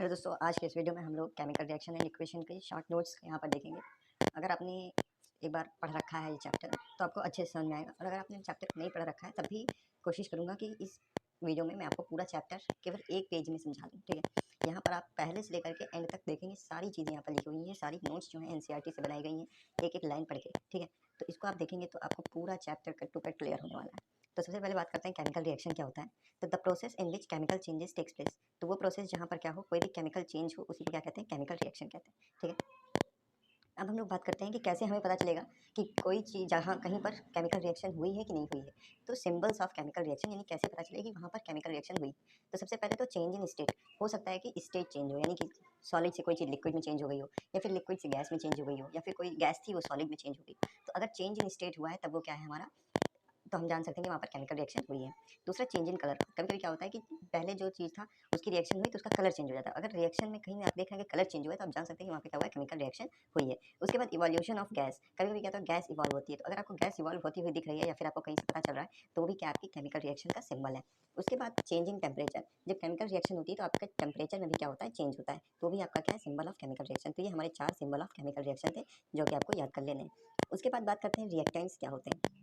Hello दोस्तों, आज के इस वीडियो में हम लोग केमिकल रिएक्शन एंड इक्वेशन के शॉर्ट नोट्स यहाँ पर देखेंगे। अगर आपने एक बार पढ़ रखा है ये चैप्टर तो आपको अच्छे से समझ में आएगा, और अगर आपने चैप्टर नहीं पढ़ रखा है तब भी कोशिश करूँगा कि इस वीडियो में मैं आपको पूरा चैप्टर केवल एक पेज में समझा दूँ। ठीक है, यहाँ पर आप पहले से लेकर के एंड तक देखेंगे, सारी चीज़ें यहाँ पर लिखी हुई हैं, सारी नोट्स जो हैं एनसीईआरटी से बनाई गई हैं, एक एक लाइन पढ़ के। ठीक है, तो इसको आप देखेंगे तो आपको पूरा chapter cut to cut clear होने वाला है। तो सबसे पहले बात करते हैं केमिकल रिएक्शन क्या होता है। तो the process in which chemical changes takes place. तो वो प्रोसेस जहाँ पर क्या हो, कोई भी केमिकल चेंज हो, उसी को क्या कहते हैं, केमिकल रिएक्शन कहते हैं। ठीक है, अब हम लोग बात करते हैं कि कैसे हमें पता चलेगा कि कोई चीज़ जहाँ कहीं पर केमिकल रिएक्शन हुई है कि नहीं हुई है। तो सिंबल्स ऑफ केमिकल रिएक्शन, यानी कैसे पता चलेगा कि वहाँ पर केमिकल रिएक्शन हुई। तो सबसे पहले तो चेंज इन स्टेट। हो सकता है कि स्टेट चेंज हो, यानी कि सॉलिड से कोई चीज़ लिक्विड में चेंज हो गई हो, या फिर लिक्विड से गैस में चेंज हो गई हो, या फिर कोई गैस थी वो सॉलिड में चेंज हो गई। तो अगर चेंज इन स्टेट हुआ है तब वो क्या है हमारा, तो हम जान सकते हैं कि वहाँ पर केमिकल रिएक्शन हुई है। दूसरा, चेंज इन कलर। कभी कभी क्या होता है कि पहले जो चीज़ था उसकी रिएक्शन हुई तो उसका कलर चेंज हो जाता है। अगर रिएक्शन में कहीं आप देख रहे हैं कि कलर चेंज हुआ है तो आप जान सकते हैं कि वहाँ पे क्या हुआ है, केमिकल रिएक्शन हुई है। उसके बाद इवोल्यूशन ऑफ गैस। कभी कभी क्या होता है, गैस इवॉल्व होती है, तो अगर आपको गैस इवॉल्व होती हुई दिख रही है या फिर आपको कहीं से पता चल रहा है तो वो भी क्या आपकी केमिकल रिएक्शन का सिंबल है। उसके बाद चेंजिंग टेम्परेचर। जब केमिकल रिएक्शन होती है तो आपका टेम्परेचर में भी क्या होता है, चेंज होता है, तो भी आपका क्या है, सिंबल ऑफ केमिकल रिएक्शन। तो ये हमारे 4 सिंबल ऑफ केमिकल रिएक्शन थे जो कि आपको याद कर लेने हैं। उसके बाद बात करते हैं रिएक्टेंट्स क्या होते हैं।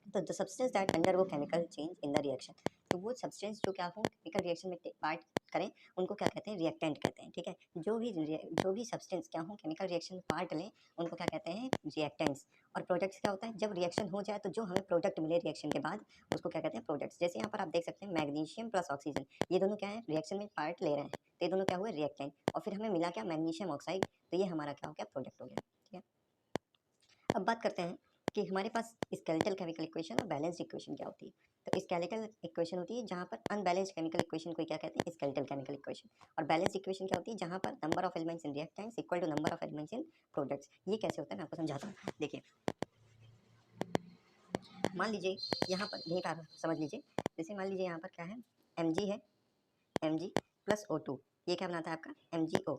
तो the substance that undergo chemical change in the reaction. तो वो सब्सटेंस जो क्या हो, केमिकल रिएक्शन में पार्ट करें, उनको क्या कहते हैं, रिएक्टेंट कहते हैं। ठीक है, जो भी सब्सटेंस क्या हो, केमिकल रिएक्शन में पार्ट लें, उनको क्या कहते हैं, रिएक्टेंट्स। और प्रोडक्ट्स क्या होता है, जब रिएक्शन हो जाए तो जो हमें प्रोडक्ट मिले रिएक्शन के बाद उसको क्या कहते हैं, प्रोडक्ट्स। जैसे यहाँ पर आप देख सकते हैं मैग्नीशियम प्लस ऑक्सीजन, ये दोनों क्या है, रिएक्शन में पार्ट ले रहे हैं, तो ये दोनों क्या हुए, रिएक्टेंट। और फिर हमें मिला क्या, मैग्नीशियम ऑक्साइड, तो ये हमारा क्या हो गया, प्रोडक्ट हो गया। ठीक है, अब बात करते हैं कि हमारे पास स्केलेटल केमिकल इक्वेशन और बैलेंस्ड इक्वेशन क्या होती है। तो स्केलेटल इक्वेशन होती है जहाँ पर अनबैलेंस्ड केमिकल इक्वेशन को क्या कहते हैं, स्केलेटल केमिकल इक्वेशन। और बैलेंस्ड इक्वेशन क्या होती है, जहाँ पर number of elements in reactants equal to number of elements in products. ये कैसे होता है मैं आपको समझाता हूँ। देखिए, मान लीजिए यहाँ पर यहीं पर समझ लीजिए, जैसे मान लीजिए यहाँ पर क्या है, Mg है, Mg प्लस O2, ये क्या बनाता है आपका, MgO।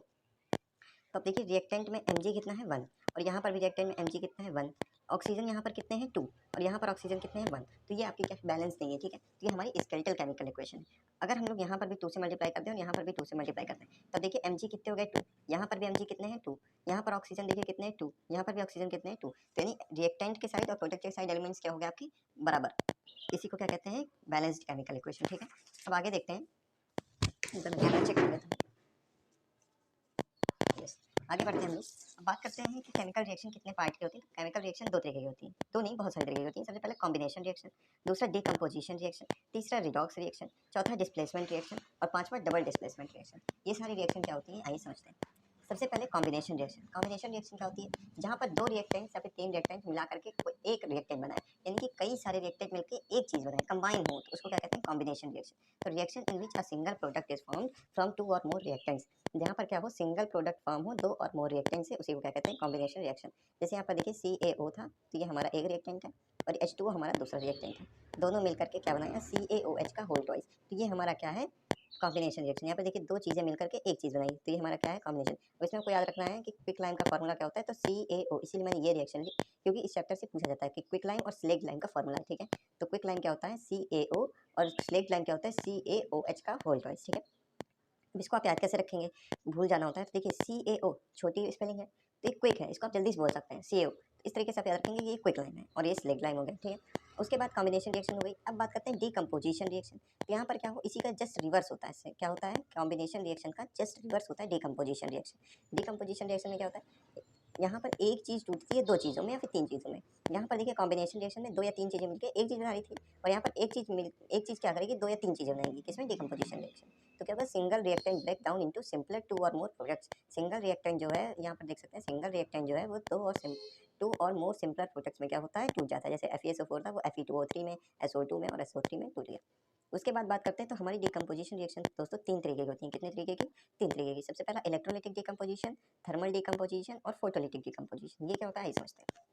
तो अब देखिए रिएक्टेंट में Mg कितना है, 1, और यहाँ पर भी रिएक्टेंट में Mg कितना है, 1। ऑक्सीजन यहाँ पर कितने हैं, 2, और यहाँ पर ऑक्सीजन कितने हैं, 1। तो ये आपकी क्या बैलेंस नहीं है। ठीक है, तो ये हमारी स्केलेटल केमिकल इक्वेशन है। अगर हम लोग यहाँ पर भी 2 से मल्टीप्लाई करते हैं और यहाँ पर भी 2 से मल्टीप्लाई करते हैं, तब देखिए Mg कितने हो गए, 2, यहाँ पर भी Mg कितने हैं, 2, यहाँ पर ऑक्सीजन देखिए कितने हैं, 2, यहाँ पर भी ऑक्सीजन कितने हैं, 2। तो यानी रिएक्टेंट के साइड और प्रोडक्ट के साइड एलिमेंट्स क्या हो गया आपकी, बराबर। इसी को क्या कहते हैं, बैलेंस्ड केमिकल इक्वेशन। ठीक है, अब आगे देखते हैं, चेक कर लेते हैं। यस, आगे बढ़ते हैं हम लोग। अब बात करते हैं कि केमिकल रिएक्शन कितने पार्ट की होती है। केमिकल रिएक्शन 2 तरीके की होती है, 2 नहीं बहुत सारी तरीके की होती है। सबसे पहले कॉम्बिनेशन रिएक्शन, दूसरा डिकम्पोजिशन रिएक्शन, तीसरा रिडॉक्स रिएक्शन, चौथा डिस्प्लेसमेंट रिएक्शन, और पांचवा डबल डिस्प्लेसमेंट रिएक्शन। ये सारी रिएक्शन क्या होती है, आइए समझते हैं। सबसे पहले कॉम्बिनेशन रिएक्शन। कॉम्बिनेशन रिएक्शन क्या होती है, जहाँ पर 2 रिएक्टेंट्स या फिर 3 रिएक्टेंट्स मिला करके कोई एक रिएक्टेंट बनाए, यानी कि कई सारे रिएक्टेंट मिलकर एक चीज बनाए, कंबाइन हो, तो उसको क्या कहते हैं, कॉम्बिनेशन रिएक्शन। तो reaction in which a single product is formed from 2 और मोर रिएक्टेंट्स, जहाँ पर क्या हो, सिंगल प्रोडक्ट फॉर्म हो 2 और मोर रिएक्टेंट से, उसी को क्या कहते हैं, कॉम्बिनेशन रिएक्शन। जैसे यहाँ पर देखिए CaO था, तो ये हमारा एक रिएक्टेंट है, और H2O हमारा दूसरा रिएक्टेंट है, दोनों मिलकर के क्या बनाया, CaOH का होल ट्वाइस। तो ये हमारा क्या है, कॉम्बिनेशन रिएक्शन। यहाँ पे देखिए 2 चीज़ें मिलकर के एक चीज़ बनाई, तो ये हमारा क्या है, कॉम्बिनेशन। और इसमें आपको याद रखना है कि क्विक लाइम का फार्मूला क्या होता है, तो CaO, इसीलिए मैंने ये रिएक्शन ली क्योंकि इस चैप्टर से पूछा जाता है कि क्विक लाइम और स्लेक्ट लाइम का फार्मूला है। ठीक है, तो क्विक लाइम क्या होता है, CaO, और स्लेक्ट लाइम क्या होता है, CaOH का होल ट्वाइस। ठीक है, अब इसको आप याद कैसे रखेंगे, भूल जाना होता है, तो देखिए CaO छोटी स्पेलिंग है, तो ये क्विक है, इसको आप जल्दी से बोल सकते हैं CaO। तो इस तरीके से आप याद रखेंगे कि ये क्विक लाइन है और ये स्लेग लाइन हो गया। ठीक है, उसके बाद कॉम्बिनेशन रिएक्शन हो गई। अब बात करते हैं डीकम्पोजिशन रिएक्शन। तो यहाँ पर क्या हो, इसी का जस्ट रिवर्स होता है, इससे क्या होता है, कॉम्बिनेशन रिएक्शन का जस्ट रिवर्स होता है डीकम्पोजिशन रिएक्शन। डीकम्पोजिशन रिएक्शन में क्या होता है, यहाँ पर एक चीज़ टूटती है 2 चीज़ों में या फिर 3 चीज़ों में। यहाँ पर देखिए कॉम्बिनेशन रिएक्शन में 2 या 3 चीज़ें मिलकर एक चीज़ बना रही थी, और यहाँ पर एक चीज़ क्या करेगी, 2 या 3 चीज़ें बनाएगी, किसमें, डीकम्पोजिशन रिएक्शन। तो क्या होगा, single reactant break down into simpler 2 और मोर प्रोडक्ट्स। सिंगल रिएक्टेंट जो है, यहाँ पर देख सकते हैं, सिंगल रिएक्टेंट जो है वो 2 और मोर सिंपलर प्रोडक्ट्स में क्या होता है, टूट जाता है। जैसे FeSO4 था वो Fe2O3 में, SO2 में और SO3 में टूट गया। उसके बाद बात करते हैं, तो हमारी डिकम्पोजिशन रिएक्शन दोस्तों 3 तरीके की होती हैं। कितने तरीके की, 3 तरीके की। सबसे पहला इलेक्ट्रोलाइटिक डिकम्पोजिशन, थर्मल डिकम्पोजिशन और फोटोलिटिक डिकम्पोजिशन। ये क्या होता है, आइए समझते हैं।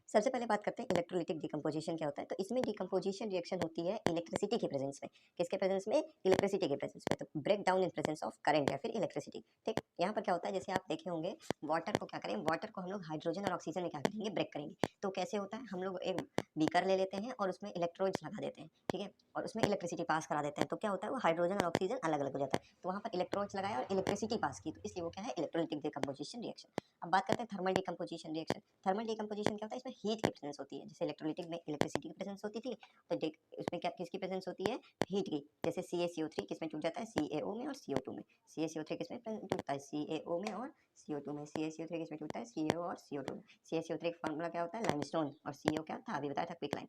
सबसे पहले बात करते हैं इलेक्ट्रोलाइटिक डिकम्पोजिशन क्या होता है। तो इसमें डिकम्पोजिशन रिएक्शन होती है इलेक्ट्रिसिटी के प्रेजेंस में। किसके प्रेजेंस में, इलेक्ट्रिसिटी के प्रेजेंस में। तो break down in presence of current या फिर इलेक्ट्रिसिटी। ठीक, यहाँ पर क्या होता है, जैसे आप देखे होंगे, वाटर को क्या करें, वाटर को हम लोग हाइड्रोजन और ऑक्सीजन में क्या करेंगे, ब्रेक करेंगे। तो कैसे होता है, हम लोग एक बीकर ले लेते हैं और उसमें इलेक्ट्रोड्स लगा देते हैं। ठीक है, और उसमें इलेक्ट्रिसिटी पास करा देते हैं, तो क्या होता है वो हाइड्रोजन और ऑक्सीजन अलग अलग हो जाता है। तो वहाँ पर इलेक्ट्रॉन्स लगाया और इलेक्ट्रिसिटी पास की, तो इसलिए वो क्या है इलेक्ट्रोलाइटिक डिकम्पोजिशन रिएक्शन। अब बात करते हैं thermal decomposition reaction. Thermal decomposition क्या होता है, इसमें हीट की प्रेजेंस होती है। जैसे इलेक्ट्रोलाइटिक में इलेक्ट्रिसिटी की प्रेजेंस होती थी, तो इसमें क्या किसकी प्रेजेंस होती है, हीट की। जैसे CaCO3 किसमें टूट जाता है, CaO में और CO2 में। CaCO3 किसमें टूटता है, CaO में और CO2 में। CaCO3 किसमें टूटता है, CO और CO2 में। CaCO3 का फॉर्मूला क्या होता है, लाइमस्टोन, और CO क्या था अभी बताया था, क्विकलाइन।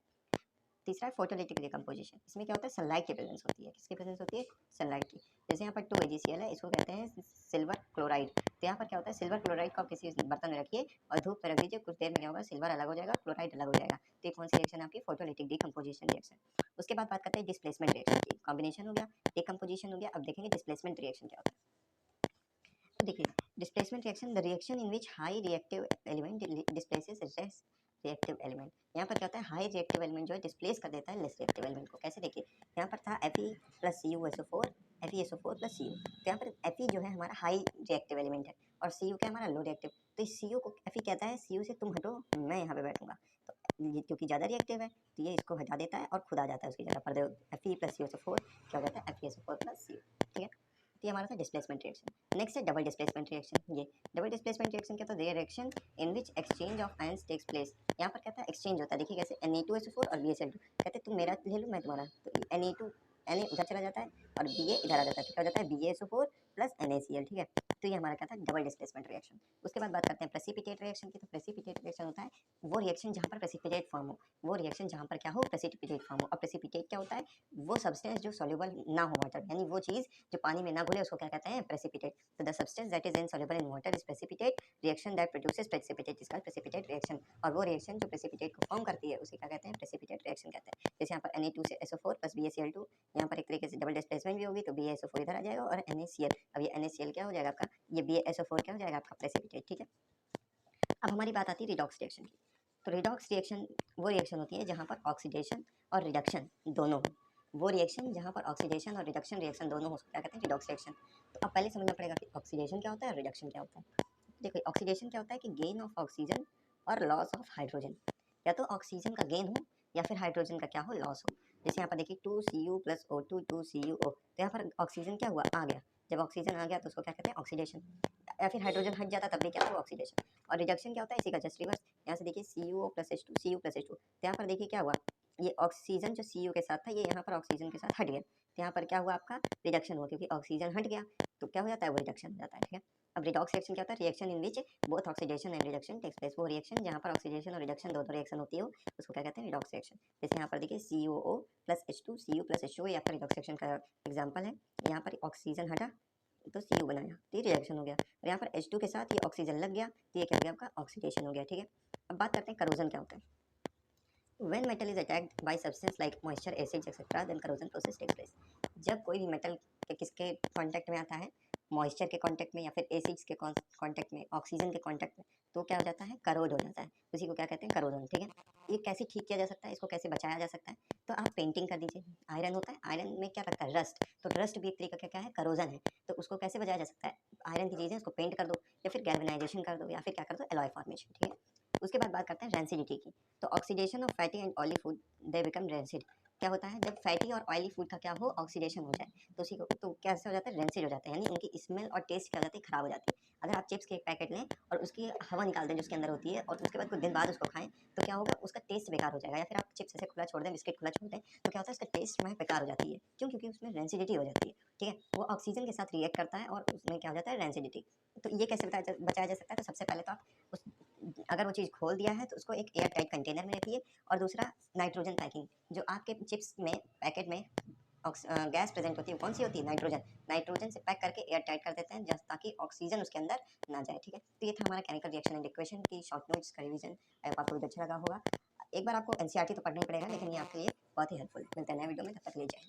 तीसरा है फोटोलिटिक डिकम्पोजिशन। इसमें क्या होता है, सनलाइट की प्रेजेंस होती है। किसकी प्रेजेंस होती है, सनलाइट की। जैसे यहाँ पर 2AgCl है, इसको कहते हैं सिल्वर क्लोराइड। तो यहाँ पर क्या होता है, सिल्वर क्लोराइड को आप किसी बर्तन में रखिए और धूप पर रख दीजिए, कुछ देर में क्या होगा, सिल्वर अलग हो जाएगा, क्लोराइड अलग हो जाएगा। तो ये कौन सी रिएक्शन है आपकी, फोटोलिटिक डिकम्पोजिशन रिएक्शन। उसके बाद बात करते हैं डिस्प्लेसमेंट रिएक्शन की। कॉम्बिनेशन हो गया, डिकम्पोजिशन हो गया, अब देखेंगे डिस्प्लेसमेंट रिएक्शन क्या होता है। तो देखिए, displacement reaction, the reaction in which high reactive element displaces less reactive element. यहाँ पर क्या होता है, हाई रिएक्टिव एलिमेंट जो है डिस्प्लेस कर देता है लेस रिएक्टिव एलिमेंट को। कैसे, देखिए यहाँ पर था Fe plus CuSO4, FeSO4 plus Cu। तो यहाँ पर Fe जो है हमारा हाई रिएक्टिव एलिमेंट है और Cu क्या हमारा लो रिएक्टिव। तो इस Cu को Fe कहता है, Cu से तुम हटो, मैं यहाँ पे बैठूंगा। तो ये क्योंकि ज़्यादा रिएक्टिव है तो ये इसको हटा देता है और खुद आ जाता है उसकी जगह पर। Fe प्लस CuSO4 क्या हो जाता है, FeSO4 प्लस Cu। ठीक है, तो ये हमारा था डिस्प्लेसमेंट रिएक्शन। नेक्स्ट है डबल डिस्प्लेसमेंट रिएक्शन। ये डबल डिस्प्लेसमेंट रिएक्शन क्या था, reaction in which exchange of ions takes place. यहाँ पर क्या था, एक्सचेंज होता है। देखिए कैसे, Na2SO4 और BaCl2, कहते तुम मेरा ले लो मैं तुम्हारा। तो Na2 Na उधर चला जाता है और Ba इधर आ जाता है, तो क्या हो जाता है BaSO4 प्लस NaCl। ठीक है, तो ये हमारा क्या था, डबल डिस्प्लेसमेंट रिएक्शन। उसके बाद बात करते हैं प्रेसिपिटेट रिएक्शन की। तो प्रेसिपिटेट रिएक्शन होता है वो रिएक्शन जहाँ पर प्रेसिपिटेट फॉर्म हो, वो रिएक्शन जहाँ पर क्या हो, प्रेसिपिटेट फॉर्म हो। और प्रेसिपिटेट क्या होता है, वो सब्सटेंस जो सॉल्युबल ना हो वाटर, यानी वो चीज़ जो पानी में ना घुले उसको क्या कहते हैं, प्रेसिपिटेट। तो the substance that is insoluble in water is precipitate, reaction that produces precipitate is called precipitate reaction. और वो रिएक्शन जो प्रेसिपिटेट को फॉर्म करती है उसे क्या कहते हैं, प्रेसिपिटेट रिएक्शन कहते हैं। जैसे यहाँ पर Na2 से SO4 प्लस BaCl2, यहाँ पर एक तरीके से डबल डिस्प्लेसमेंट भी होगी, तो BaSO4 इधर आ जाएगा और NaCl, अब ये NaCl क्या हो जाएगा आपका, ये BaSO4 क्या हो जाएगा आपका, प्रेसिपिटेट। ठीक है, अब हमारी बात आती है रिडॉक्स रिएक्शन की। तो रिडॉक्स रिएक्शन वो रिएक्शन होती है जहाँ पर ऑक्सीडेशन और रिडक्शन दोनों हो। वो रिएक्शन जहाँ पर ऑक्सीडेशन और रिडक्शन रिएक्शन दोनों हो, क्या कहते हैं, रिडॉक्स रिएक्शन। तो अब पहले समझना पड़ेगा कि ऑक्सीडेशन क्या होता है और रिडक्शन क्या होता है। देखो, ऑक्सीडेशन क्या होता है कि गेन ऑफ ऑक्सीजन और लॉस ऑफ हाइड्रोजन। या तो ऑक्सीजन का गेन हो या फिर हाइड्रोजन का क्या हो, लॉस हो। जैसे यहाँ पर देखिए 2Cu प्लस O2 2CuO, तो यहाँ पर ऑक्सीजन क्या हुआ, आ गया। जब ऑक्सीजन आ गया तो उसको क्या कहते हैं, ऑक्सीडेशन। या फिर हाइड्रोजन हट जाता तब भी क्या हुआ, ऑक्सीडेशन। और रिडक्शन क्या होता है, इसी का जस्ट रिवर्स। यहाँ से देखिए CuO plus H2 Cu plus H2, तो यहाँ पर देखिए क्या हुआ, ये ऑक्सीजन जो Cu के साथ था ये यहाँ पर ऑक्सीजन के साथ हट गया, तो यहाँ पर क्या हुआ आपका, रिडक्शन हुआ, क्योंकि ऑक्सीजन हट गया तो क्या हो जाता है, वो रिडक्शन हो जाता है। ठीक है, अब रिडॉक्स रिएक्शन क्या होता है, reaction in which both oxidation and reduction takes place. वो रिएक्शन जहाँ पर ऑक्सीडेशन और रिडक्शन दोनों रिएक्शन होती हो उसको क्या कहते हैं, रिडॉक्स रिएक्शन। जैसे यहाँ पर देखिए CuO plus H2 Cu plus H2 या फिर रिडॉक्स रिएक्शन का एग्जाम्पल है। यहाँ पर ऑक्सीजन हटा तो Cu बनाया, तो ये रिएक्शन हो गया। और यहाँ पर H2 के साथ ये ऑक्सीजन लग गया तो ये क्या हो गया आपका, ऑक्सीडेशन हो गया। ठीक है, अब बात करते हैं करोजन क्या होता है। When metal is attacked by substance like moisture, acids, etc., then corrosion process takes place. जब कोई भी मेटल के किसके कांटेक्ट में आता है, मॉइस्चर के कांटेक्ट में या फिर एसिड्स के कांटेक्ट में, ऑक्सीजन के कांटेक्ट में, तो क्या हो जाता है, करोड हो जाता है। उसी को क्या कहते हैं, करोजन। ठीक है, ये कैसे ठीक किया जा सकता है, इसको कैसे बचाया जा सकता है, तो आप पेंटिंग कर दीजिए। आयरन होता है, आयरन में क्या लगता है, रस्ट, तो रस्ट भी एक तरीका क्या है, करोजन है। तो उसको कैसे बचाया जा सकता है, आयरन की चीज़ें उसको पेंट कर दो या फिर गैल्वेनाइजेशन कर दो या फिर क्या कर दो, एलॉय फॉर्मेशन। ठीक है, उसके बाद बात करते हैं रेंसिडिटी की। तो oxidation of fatty and oily food they become rancid. क्या होता है, जब फैटी और ऑयली फूड का क्या हो, ऑक्सीडेशन हो जाए तो उसी को तो कैसे हो जाता है, रेंसिड हो जाता है, यानी उनकी स्मेल और टेस्ट क्या हो जाती है, खराब हो जाती है। अगर आप चिप्स के एक पैकेट लें और उसकी हवा निकाल दें जो उसके अंदर होती है और उसके बाद कुछ दिन बाद उसको खाएं तो क्या होगा, उसका टेस्ट बेकार हो जाएगा। या फिर आप चिप्स ऐसे खुला छोड़ दें, बिस्किट खुला छोड़ दें, तो क्या होता है, उसका टेस्ट में बेकार हो जाती है। क्यों, क्योंकि उसमें रेंसिडिटी हो जाती है। ठीक है, वो ऑक्सीजन के साथ रिएक्ट करता है और उसमें क्या हो जाता है, रेंसिडिटी। तो ये कैसे बचाया जा सकता है, तो सबसे पहले तो आप उस अगर वो चीज़ खोल दिया है तो उसको एक एयर टाइट कंटेनर में रखिए। और दूसरा, नाइट्रोजन पैकिंग, जो आपके चिप्स में पैकेट में गैस प्रेजेंट होती है कौन सी होती है, नाइट्रोजन। नाइट्रोजन से पैक करके एयर टाइट कर देते हैं जस्ट ताकि ऑक्सीजन उसके अंदर ना जाए। ठीक है, तो ये था हमारा केमिकल रिएक्शन एंड इक्वेशन की शॉर्ट नोट्स का रिवीजन। आपको अच्छा लगा होगा। एक बार आपको NCERT तो पढ़ना ही पड़ेगा, लेकिन ये आपके लिए बहुत ही हेल्पफुल है। मिलते हैं नए वीडियो में, तब तक ले जाए।